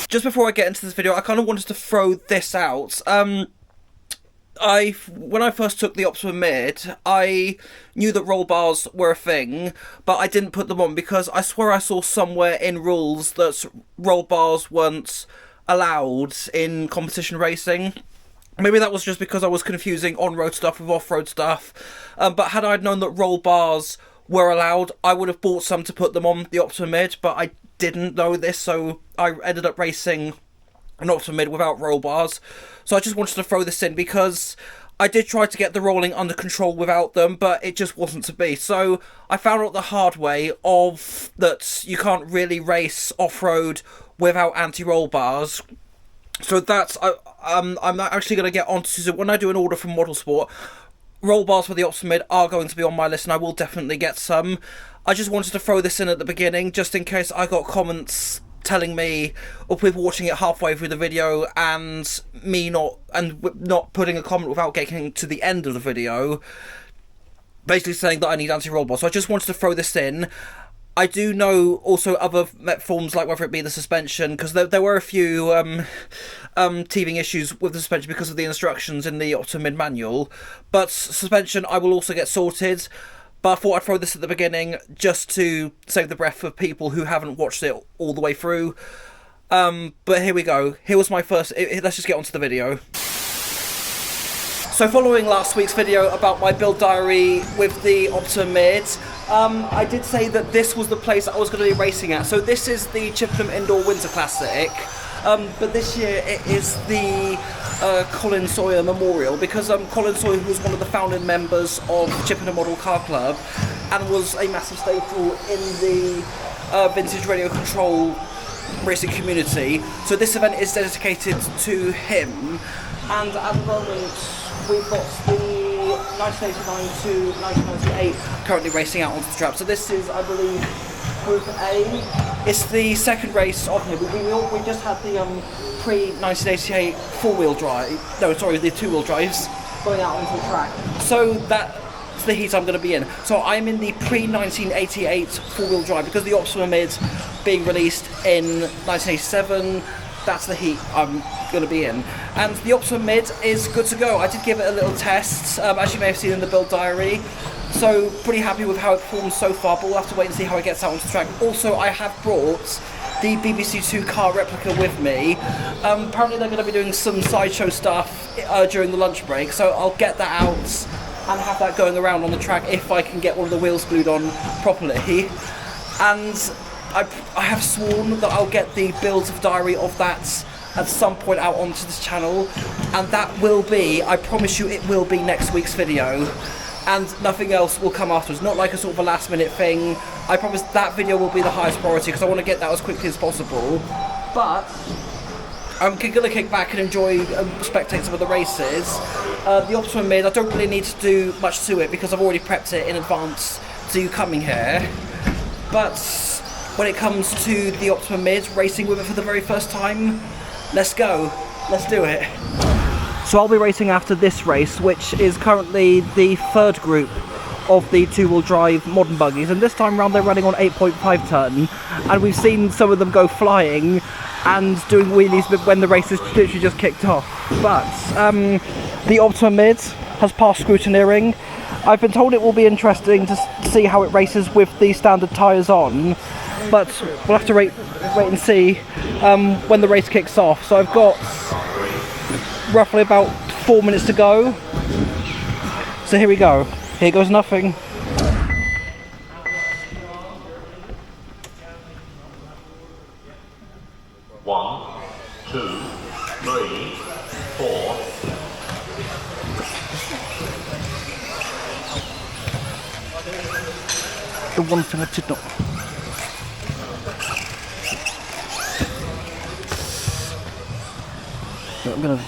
just before I get into this video, I kind of wanted to throw this out. When I first took the Optima Mid, I knew that roll bars were a thing, but I didn't put them on because I swear I saw somewhere in rules that roll bars weren't allowed in competition racing. Maybe that was just because I was confusing on-road stuff with off-road stuff, but had I known that roll bars were allowed, I would have bought some to put them on the Optima Mid, but I didn't know this, so I ended up racing an Optima Mid without roll bars. So I just wanted to throw this in because I did try to get the rolling under control without them, but it just wasn't to be. So I found out the hard way of that you can't really race off-road without anti-roll bars. So that's I'm actually going to get onto, so when I do an order from Model Sport, roll bars for the Optima Mid are going to be on my list, and I will definitely get some. I just wanted to throw this in at the beginning, just in case I got comments telling me, or people watching it halfway through the video, and me not putting a comment without getting to the end of the video, basically saying that I need anti-roll bars. So I just wanted to throw this in. I do know also other forms, like whether it be the suspension, because there were a few teething issues with the suspension because of the instructions in the Optima Mid manual. But suspension I will also get sorted. But I thought I'd throw this at the beginning just to save the breath of people who haven't watched it all the way through. But here we go. Here was my first... Let's just get onto the video. So following last week's video about my build diary with the Optima Mid, I did say that this was the place I was going to be racing at. So this is the Chippenham Indoor Winter Classic, but this year it is the Colin Sawyer Memorial, because Colin Sawyer, who was one of the founding members of Chippenham Model Car Club and was a massive staple in the vintage radio control racing community. So this event is dedicated to him, and at the moment we've got the 1989 to 1998 currently racing out onto the track. So this is, I believe, Group A. It's the second race of him. We just had the pre-1988 four-wheel drive, no, sorry, the two-wheel drives going out onto the track. So that's the heat I'm going to be in. So I'm in the pre-1988 four-wheel drive, because the Optima Mid being released in 1987, that's the heat I'm going to be in. And the Optima Mid is good to go. I did give it a little test, as you may have seen in the build diary. So pretty happy with how it performs so far, but we'll have to wait and see how it gets out onto the track. Also, I have brought the BBC Two car replica with me. Apparently they're going to be doing some sideshow stuff during the lunch break, so I'll get that out and have that going around on the track if I can get one of the wheels glued on properly. And I have sworn that I'll get the build of diary of that at some point out onto this channel, and that will be, I promise you, it will be next week's video, and nothing else will come afterwards. Not like a sort of a last minute thing. I promise that video will be the highest priority because I want to get that as quickly as possible. But I'm going to kick back and enjoy spectate some of the races. The Optima Mid, I don't really need to do much to it because I've already prepped it in advance to you coming here. But when it comes to the Optima Mid, racing with it for the very first time, let's go. Let's do it. So I'll be racing after this race, which is currently the third group of the two-wheel drive modern buggies, and this time round they're running on 8.5 ton, and we've seen some of them go flying and doing wheelies when the race has literally just kicked off. But the Optima Mid has passed scrutineering. I've been told it will be interesting to see how it races with the standard tyres on, but we'll have to wait and see when the race kicks off. So I've got roughly about 4 minutes to go. So here we go. Here goes nothing. One, two, three, four. The one thing I did not... I'm gonna...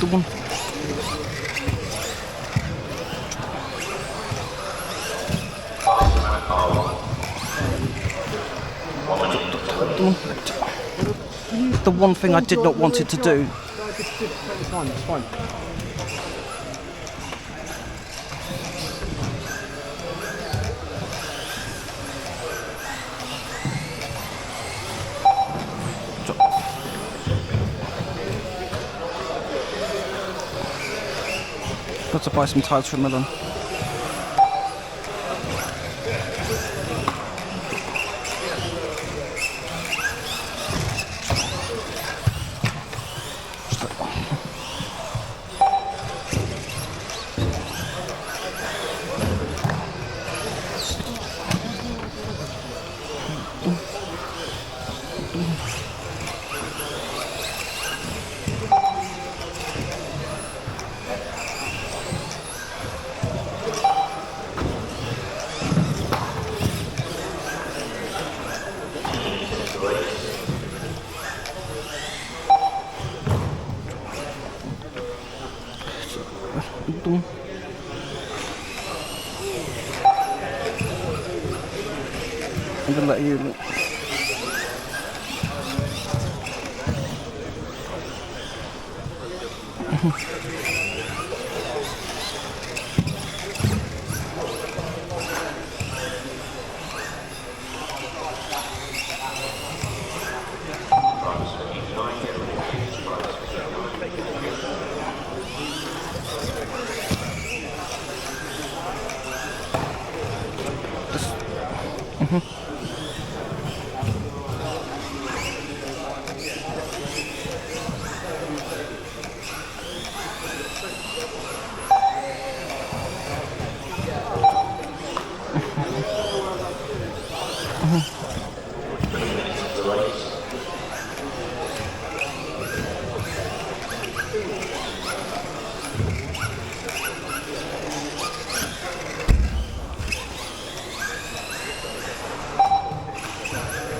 The one. The one thing I did not want it to do. It's fine. Got to buy some tyres from Milan. I'm gonna let you.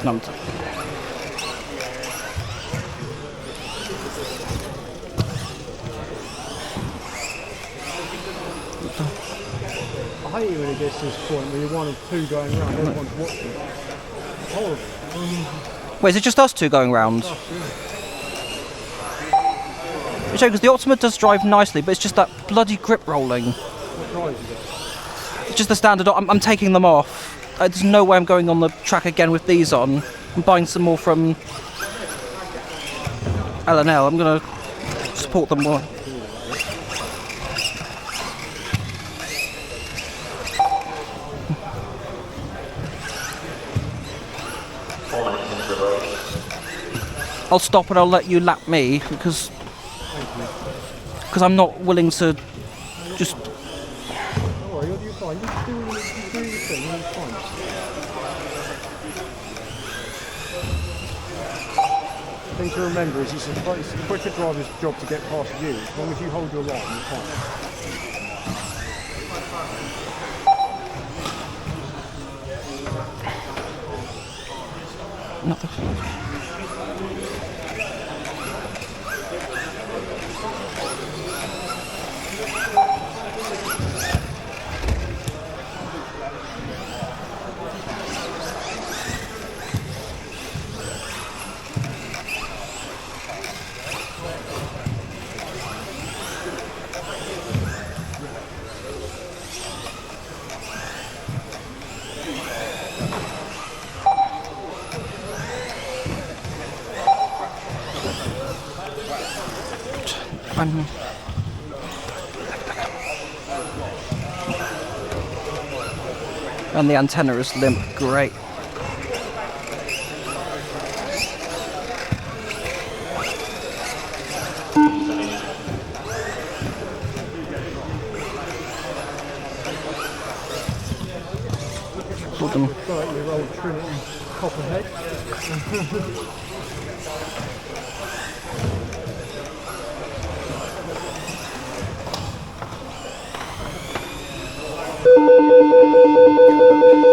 No, I hate it when it gets to this point where you're one of two going round, everyone's watching. It's horrible. wait, is it just us two going round? Because the Optima does drive nicely, but it's just that bloody grip rolling. What drive is it? It's just the standard. I'm taking them off. There's no way I'm going on the track again with these on. I'm buying some more from L&L. I'm going to support them more. I'll stop and I'll let you lap me because I'm not willing to just. Don't worry, you're fine. You do your thing, you're fine. The thing to remember is it's a quicker driver's job to get past you. As long as you hold your line, you're fine. Not the. And the antenna is limp, great. Hold them. 30-year-old Trinity Copperhead.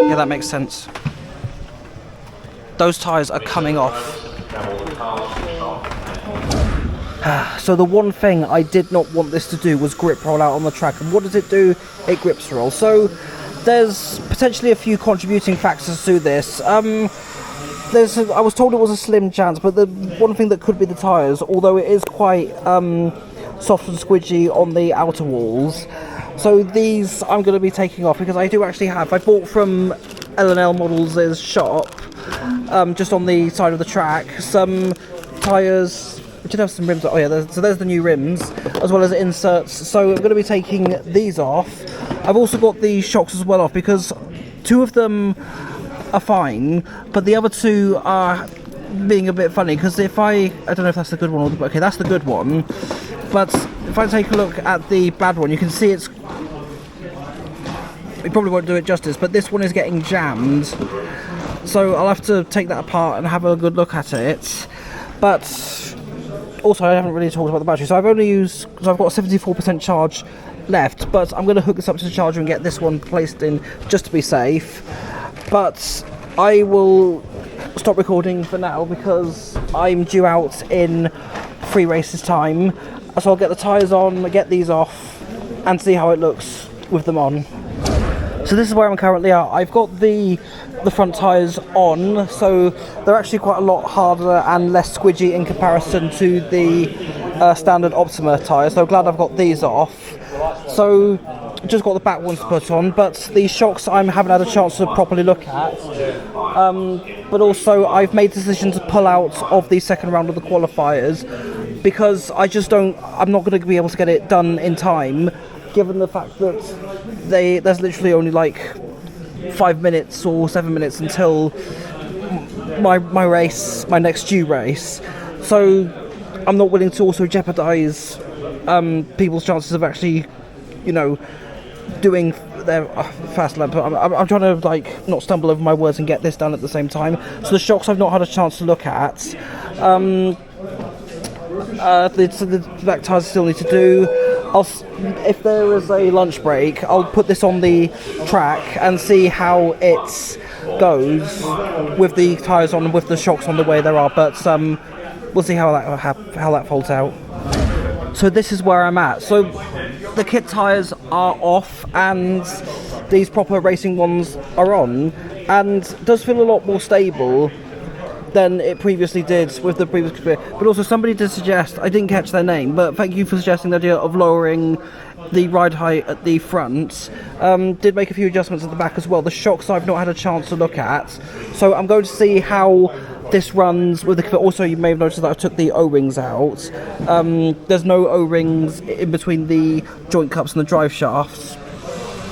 Yeah, that makes sense. Those tyres are coming off. So the one thing I did not want this to do was grip roll out on the track. And what does it do? It grips roll. So there's potentially a few contributing factors to this. I was told it was a slim chance, but the one thing that could be the tyres, although it is quite soft and squidgy on the outer walls. So these I'm going to be taking off because I do actually have. I bought from L&L Models' shop, just on the side of the track, some tyres. We did have some rims. Oh yeah, there's the new rims, as well as inserts. So I'm going to be taking these off. I've also got the shocks as well off because 2 of them are fine, but the other 2 are being a bit funny. Because if I don't know if that's the good one or okay, that's the good one. But if I take a look at the bad one, you can see it's. We probably won't do it justice, but this one is getting jammed. So I'll have to take that apart and have a good look at it. But also, I haven't really talked about the battery, so I've got a 74% charge left, but I'm going to hook this up to the charger and get this one placed in just to be safe. But I will stop recording for now because I'm due out in 3 races time, so I'll get the tyres on, get these off, and see how it looks with them on. So this is where I'm currently at. I've got the front tyres on, so they're actually quite a lot harder and less squidgy in comparison to the standard Optima tyres, so glad I've got these off. So just got the back ones to put on, but the shocks I haven't had a chance to properly look at. But also I've made the decision to pull out of the second round of the qualifiers because I'm not going to be able to get it done in time, given the fact that there's literally only like 5 minutes or 7 minutes until my race, my next due race. So I'm not willing to also jeopardise people's chances of actually, doing their fast lap. I'm trying to not stumble over my words and get this done at the same time. So the shocks I've not had a chance to look at. The back tyres still need to do. If there is a lunch break, I'll put this on the track and see how it goes with the tyres on and with the shocks on the way there are. But we'll see how that folds out. So this is where I'm at. So the kit tyres are off and these proper racing ones are on, and it does feel a lot more stable than it previously did with the previous career. But also somebody did suggest, I didn't catch their name, but thank you for suggesting the idea of lowering the ride height at the front. Did make a few adjustments at the back as well. The shocks I've not had a chance to look at, so I'm going to see how this runs with the. Also, you may have noticed that I took the O-rings out. There's no O-rings in between the joint cups and the drive shafts,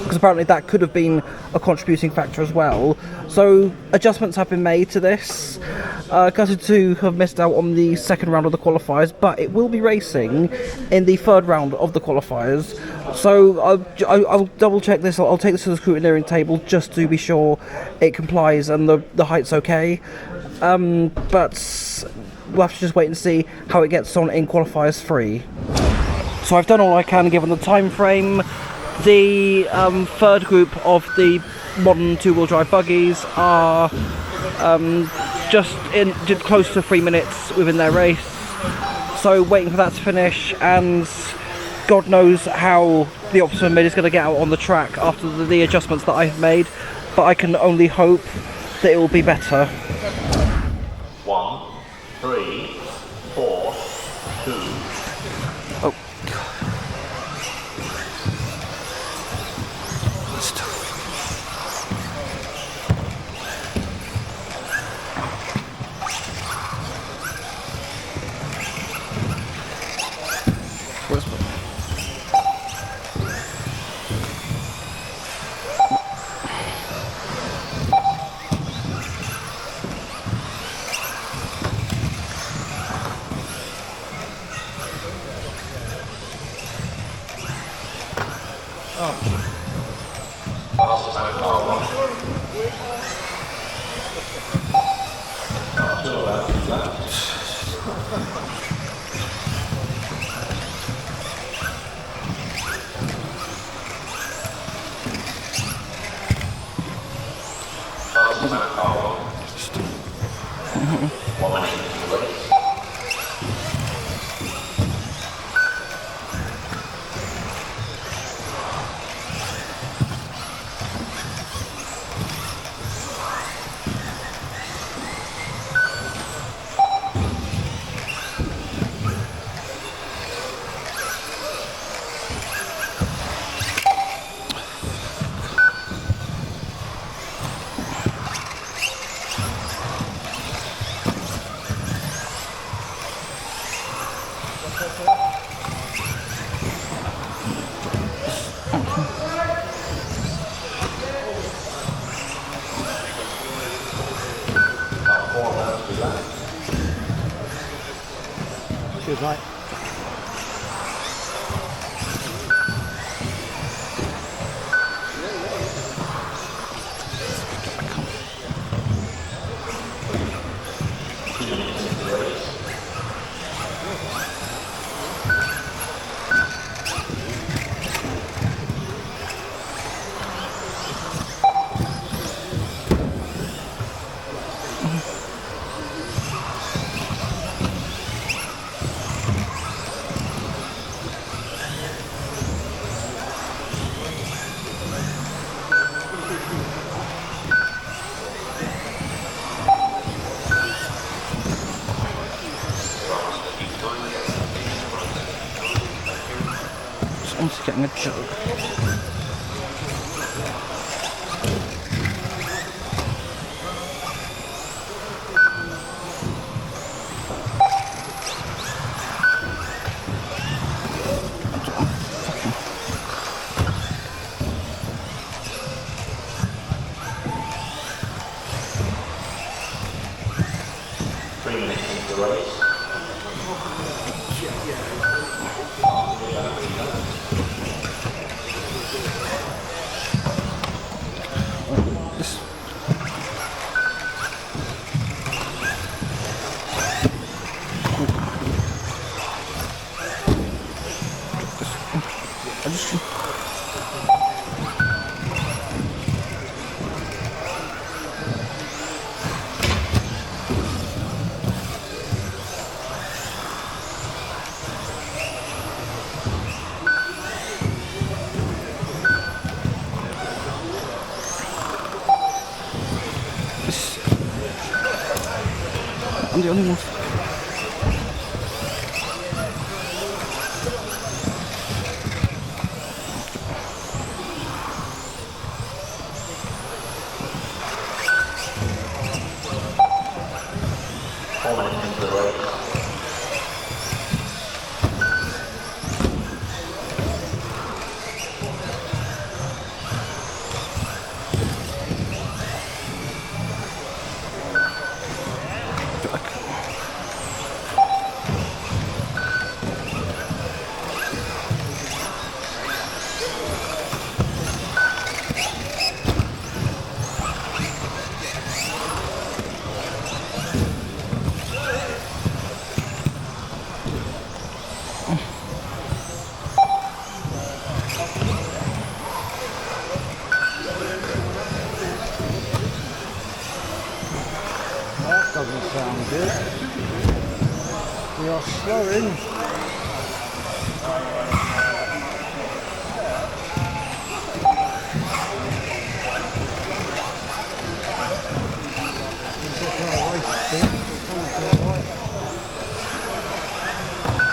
because apparently that could have been a contributing factor as well. So adjustments have been made to this. Gutted to have missed out on the second round of the qualifiers, but it will be racing in the third round of the qualifiers. So I'll double check this. I'll take this to the scrutineering table just to be sure it complies and the height's okay. But we'll have to just wait and see how it gets on in qualifiers 3. So I've done all I can given the time frame. The third group of the modern 2-wheel drive buggies are did close to 3 minutes within their race. So waiting for that to finish, and God knows how the Optima Mid is going to get out on the track after the adjustments that I've made. But I can only hope that it will be better. 1, 3, 4, 2. Oh. Cheers, mate. Someone's getting a joke. I'm the only one. Doesn't sound good. We are slowing.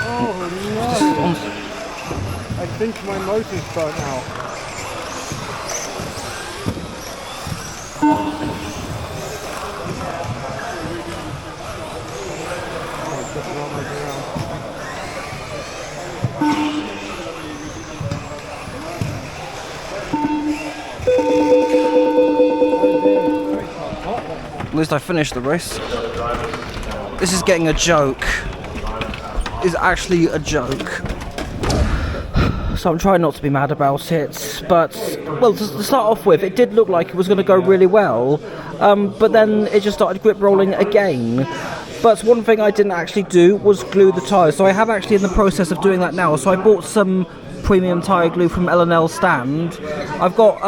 Oh no! I think my motor's burnt out. At least I finished the race. This is getting a joke. It's actually a joke. So I'm trying not to be mad about it. But, well, to start off with, it did look like it was going to go really well. But then it just started grip rolling again. But one thing I didn't actually do was glue the tyres. So I have actually in the process of doing that now. So I bought some premium tyre glue from L&L stand. I've got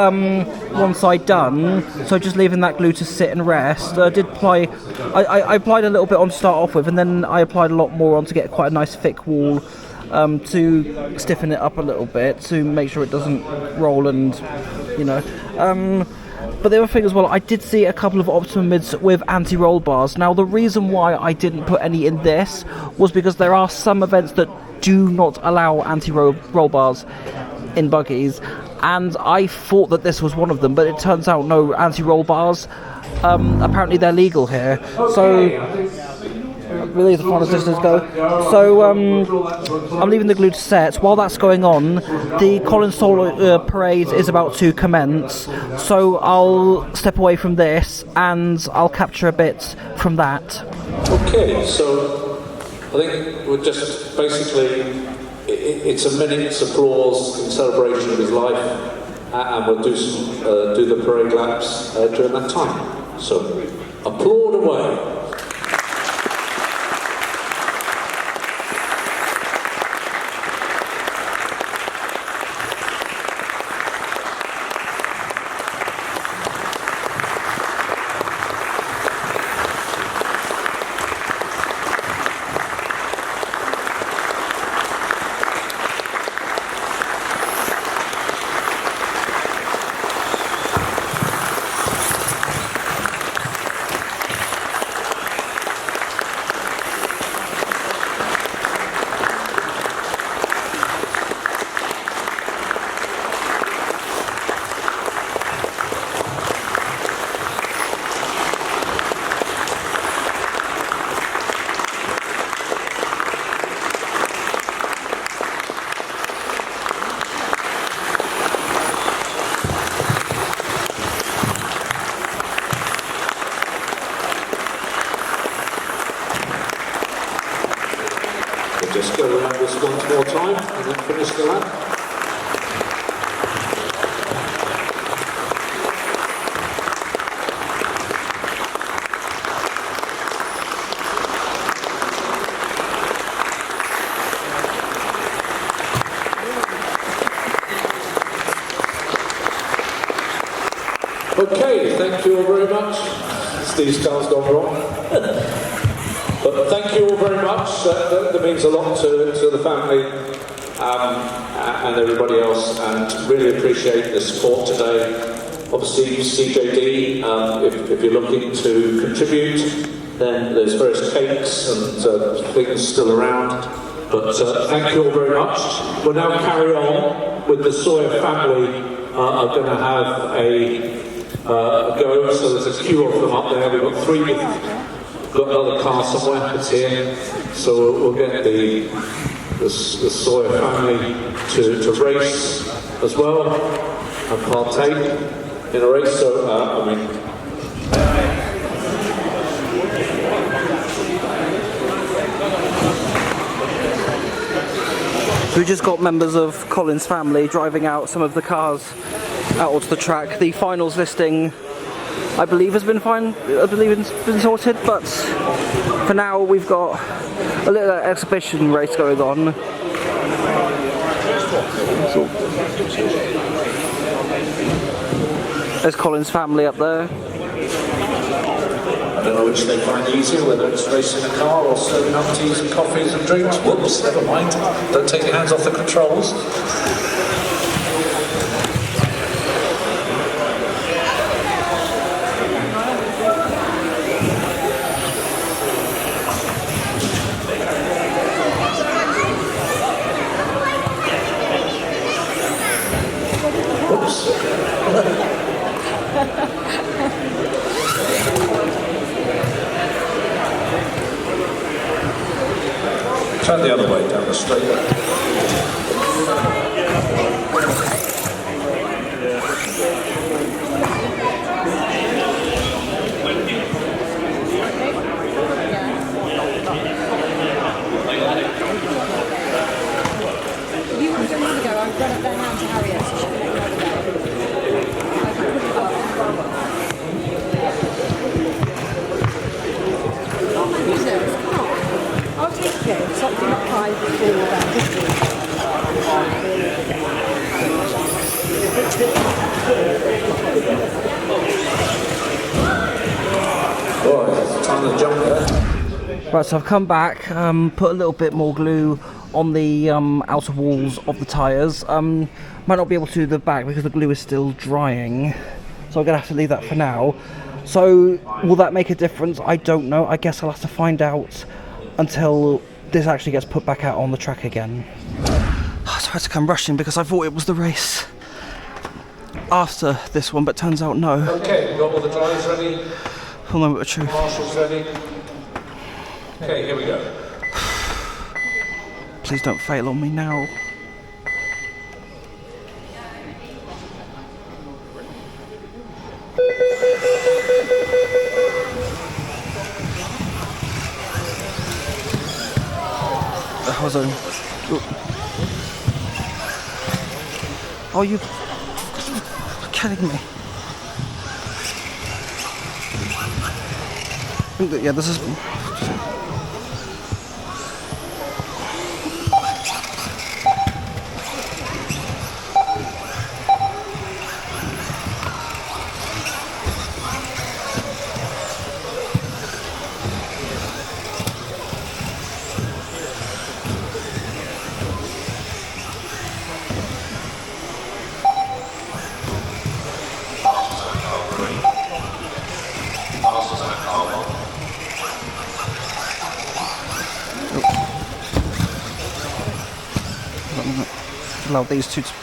one side done, so just leaving that glue to sit and rest. I applied a little bit on to start off with, and then I applied a lot more on to get quite a nice thick wall to stiffen it up a little bit to make sure it doesn't roll and, you know. But the other thing as well, I did see a couple of Optima Mids with anti-roll bars. Now the reason why I didn't put any in this was because there are some events that do not allow anti-roll bars in buggies, and I thought that this was one of them, but it turns out no, anti-roll bars, apparently they're legal here. So really the final distance go. So I'm leaving the glue to set. While that's going on, the Colin Sawyer parade is about to commence, so I'll step away from this and I'll capture a bit from that. Okay, so think we're just basically, it's a minute's applause in celebration of his life, and we'll do the parade laps during that time. So, applaud away. Just go around this once more time and then finish the lap. Okay, thank you all very much. Steve's car's gone wrong. But thank you all very much. That means a lot to the family and everybody else, and really appreciate the support today. Obviously, CJD, if you're looking to contribute, then there's various cakes and things still around. But thank you all very much. We'll now carry on with the Sawyer family. Are going to have a go. So there's a queue of them up there. We've got three. Got another car somewhere, it's here, so we'll get the Sawyer family to race as well and partake in a race. So, So we just got members of Colin's family driving out some of the cars out onto the track. The finals listing, I believe, has been been sorted, but for now we've got a little exhibition race going on. There's Colin's family up there. I don't know which they find easier, whether it's racing a car or serving up teas and coffees and drinks. Whoops, never mind. Don't take your hands off the controls. Turn the other way down the straight. You don't want to go, I've got it down now to Harriet. I'll take it, something up high before that. Oh, it's time to jump there. Right, so I've come back, put a little bit more glue on the outer walls of the tyres. Might not be able to do the back because the glue is still drying, so I'm going to have to leave that for now. So, will that make a difference? I don't know. I guess I'll have to find out until this actually gets put back out on the track again. So I had to come rushing because I thought it was the race after this one, but turns out no. Okay, we've got all the drivers ready. Full moment of truth. Marshall's ready. Okay, here we go. Please don't fail on me now. How's it? Oh, you kidding me? Yeah, this is. Allow these two to.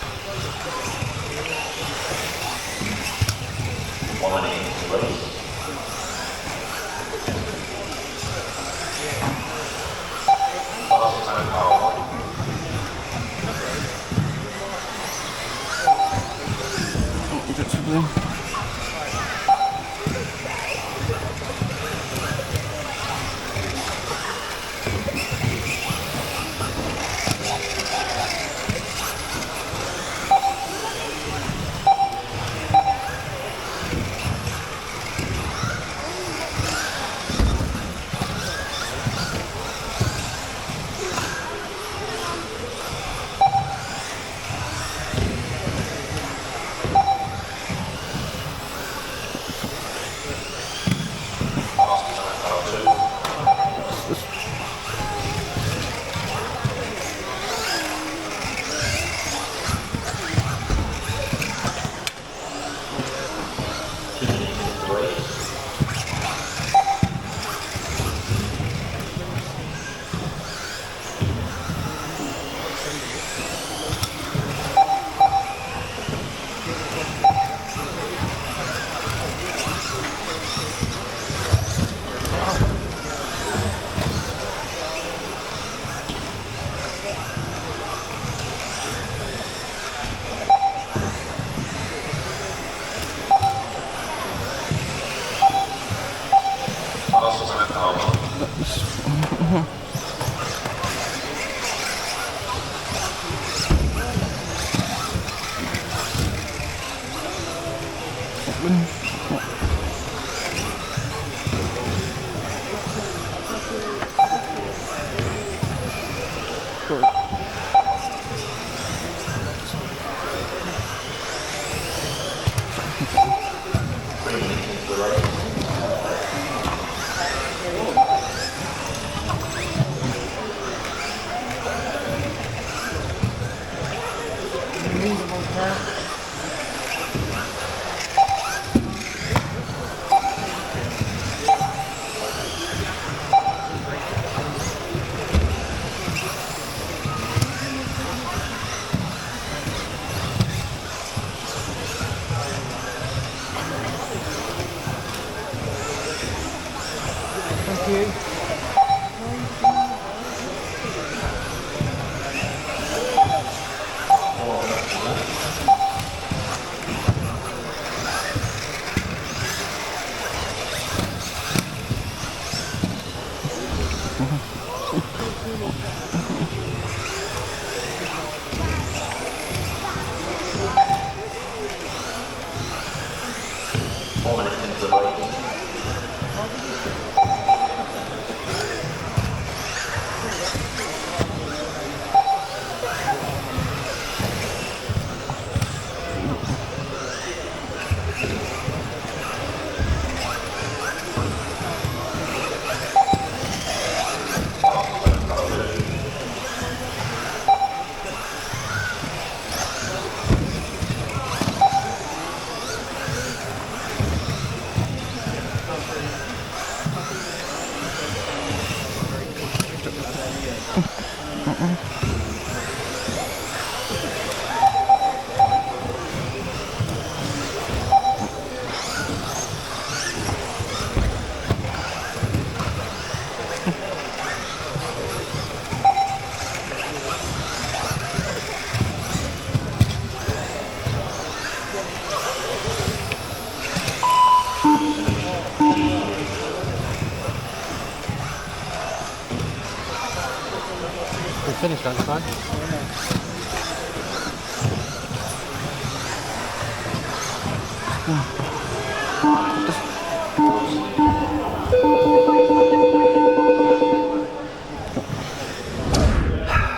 finish that time.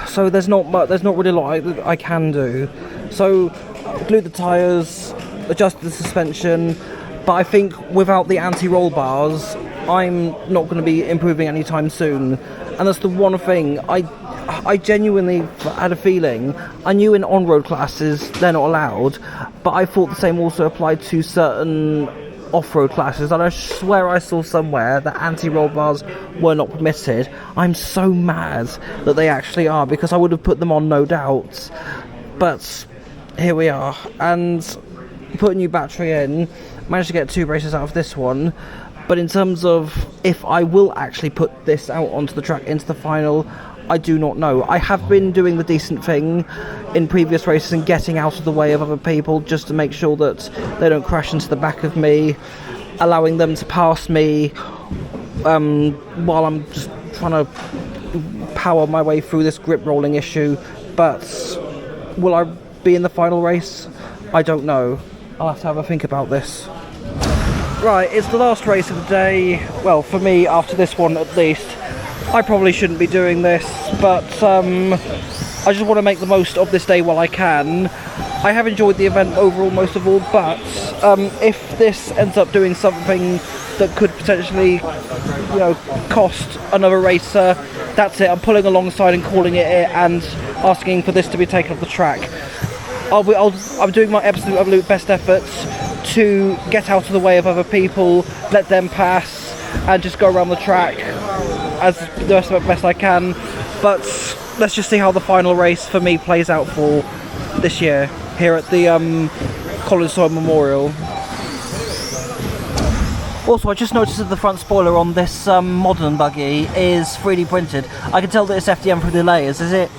So there's not really a lot I can do. So glue the tyres, adjust the suspension, but I think without the anti-roll bars, I'm not going to be improving anytime soon. And that's the one thing I genuinely had a feeling. I knew in on-road classes they're not allowed, but I thought the same also applied to certain off-road classes, and I swear I saw somewhere that anti-roll bars were not permitted. I'm so mad that they actually are, because I would have put them on, no doubt. But here we are, and put a new battery in, managed to get 2 races out of this one. But in terms of if I will actually put this out onto the track into the final, I do not know. I have been doing the decent thing in previous races and getting out of the way of other people just to make sure that they don't crash into the back of me, allowing them to pass me while I'm just trying to power my way through this grip rolling issue. But will I be in the final race? I don't know. I'll have a think about this. Right, it's the last race of the day. Well, for me, after this one at least. I probably shouldn't be doing this, but I just want to make the most of this day while I can. I have enjoyed the event overall most of all, but if this ends up doing something that could potentially, cost another racer, that's it. I'm pulling alongside and calling it and asking for this to be taken off the track. I'm doing my absolute best efforts to get out of the way of other people, let them pass, and just go around the track as best I can. But let's just see how the final race for me plays out for this year here at the Colin Sawyer Memorial. Also, I just noticed that the front spoiler on this modern buggy is 3D printed. I can tell that it's FDM through the layers. Is it?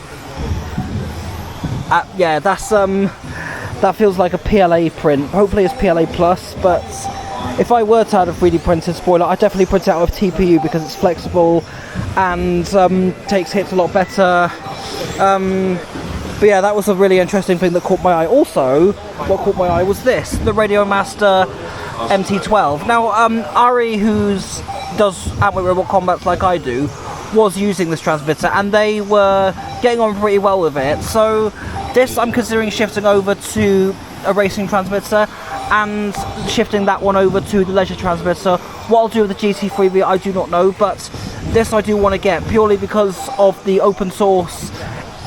Yeah, that feels like a PLA print. Hopefully it's PLA plus, but if I were to add a 3D printed spoiler, I'd definitely print it out of TPU because it's flexible and takes hits a lot better. But yeah, that was a really interesting thing that caught my eye. Also, what caught my eye was this, the Radio Master MT12. Now, Ari, who does Antwerp Robot Combats like I do, was using this transmitter and they were getting on pretty well with it. So this I'm considering shifting over to a racing transmitter and shifting that one over to the leisure transmitter. What I'll do with the GT3B I do not know, but this I do want to get purely because of the open source.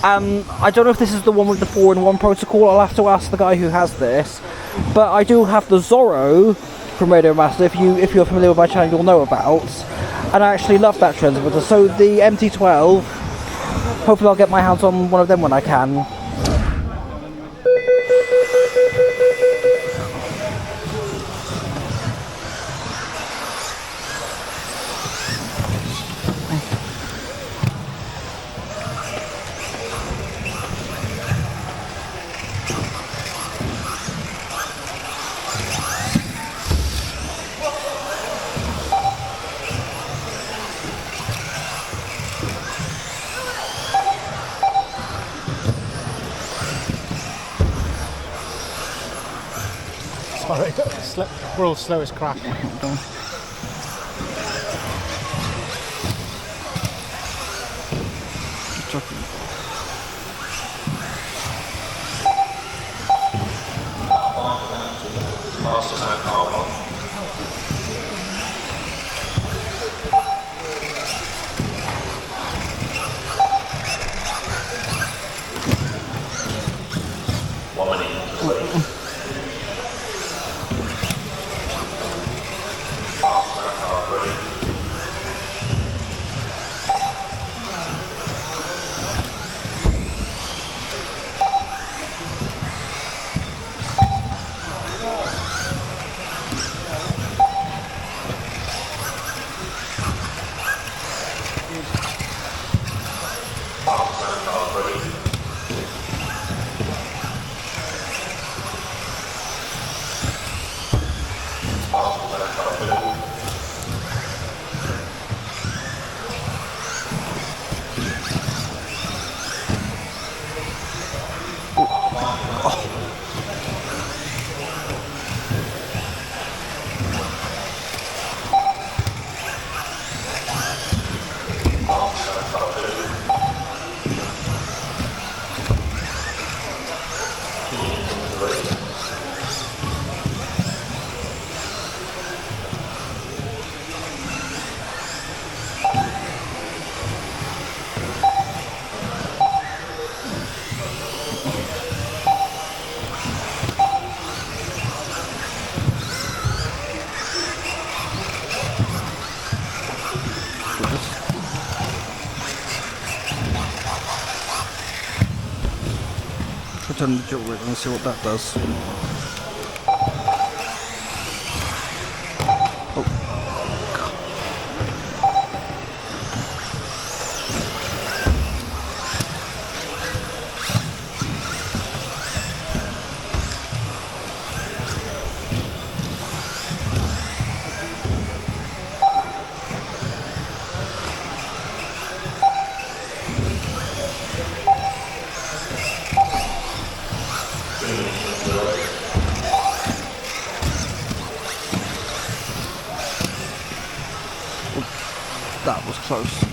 I don't know if this is the one with the 4-in-1 protocol. I'll have to ask the guy who has this, but I do have the Zorro from Radio Master, if you're familiar with my channel you'll know about, and I actually love that transmitter. So the MT12, hopefully I'll get my hands on one of them when I can. Sorry, world's slowest crash. turn the dual wheel and see what that does. That was close.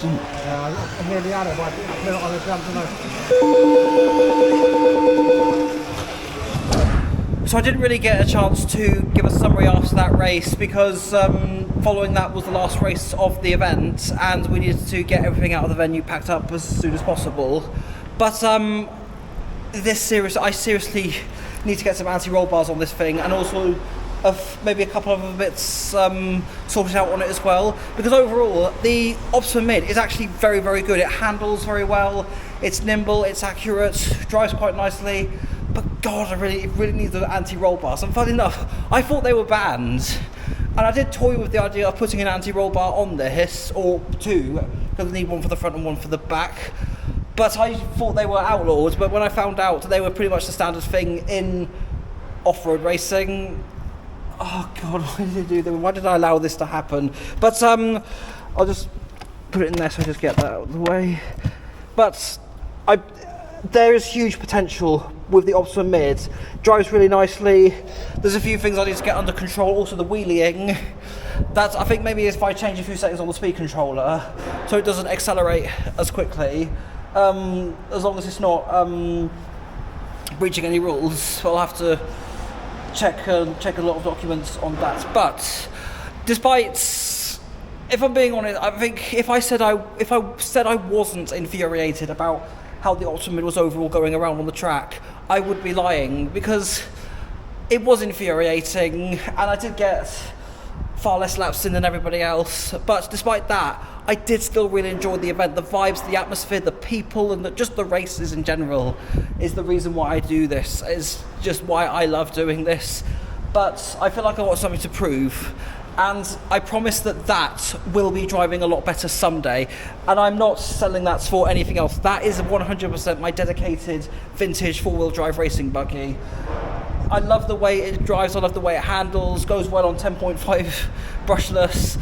I nearly had it, but I put it on the jump tonight. So I didn't really get a chance to give a summary after that race because following that was the last race of the event and we needed to get everything out of the venue packed up as soon as possible. But I seriously need to get some anti-roll bars on this thing and also maybe a couple of other bits sorted out on it as well, because overall the Optima Mid is actually very, very good. It handles very well, it's nimble, it's accurate, drives quite nicely, but God, it really needs the anti-roll bars. And funny enough, I thought they were banned, and I did toy with the idea of putting an anti-roll bar on this, or two, because I need one for the front and one for the back, but I thought they were outlawed. But when I found out they were pretty much the standard thing in off-road racing, oh God, why did I do that? Why did I allow this to happen? But I'll just put it in there so I just get that out of the way. But there is huge potential with the Optima Mid. Drives really nicely. There's a few things I need to get under control. Also the wheeling. That I think maybe if I change a few settings on the speed controller so it doesn't accelerate as quickly. As long as it's not breaching any rules, I'll have to check a lot of documents on that. But despite, if I'm being honest, I think if I said I wasn't infuriated about how the Optima Mid was overall going around on the track, I would be lying, because it was infuriating and I did get far less laps in than everybody else. But despite that, I did still really enjoy the event. The vibes, the atmosphere, the people, and just the races in general is the reason why I do this. Is just why I love doing this. But I feel like I got something to prove, and I promise that will be driving a lot better someday. And I'm not selling that for anything else. That is 100% my dedicated vintage four-wheel drive racing buggy. I love the way it drives, I love the way it handles, goes well on 10.5 brushless.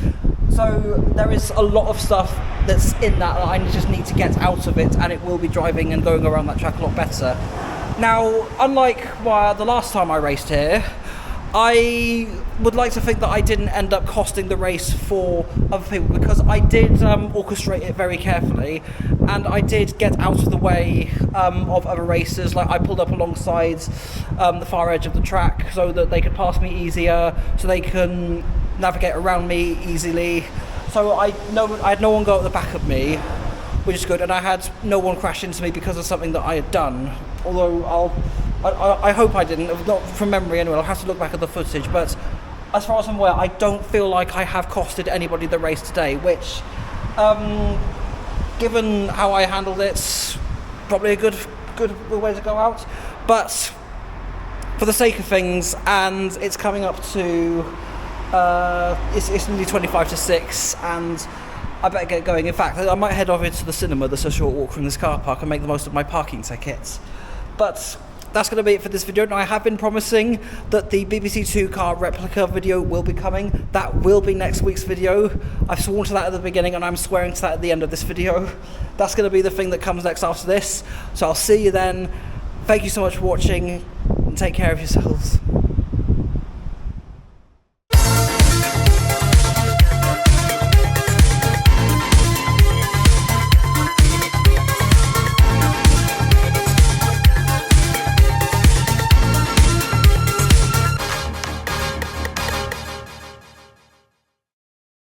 So there is a lot of stuff that's in that I just need to get out of it, and it will be driving and going around that track a lot better. Now, unlike the last time I raced here, I would like to think that I didn't end up costing the race for other people, because I did orchestrate it very carefully, and I did get out of the way of other racers. Like, I pulled up alongside the far edge of the track so that they could pass me easier, so they can navigate around me easily. So I had no one go at the back of me, which is good, and I had no one crash into me because of something that I had done. Although I hope I didn't, not from memory anyway. I'll have to look back at the footage, but as far as I'm aware, I don't feel like I have costed anybody the race today, which, given how I handled it, probably a good way to go out. But for the sake of things, and it's coming up to, it's nearly 25 to 6, and I better get going. In fact, I might head over to the cinema that's a short walk from this car park and make the most of my parking tickets. But that's going to be it for this video. Now, I have been promising that the BBC Two car replica video will be coming. That will be next week's video. I've sworn to that at the beginning, and I'm swearing to that at the end of this video. That's going to be the thing that comes next after this. So I'll see you then. Thank you so much for watching, and take care of yourselves.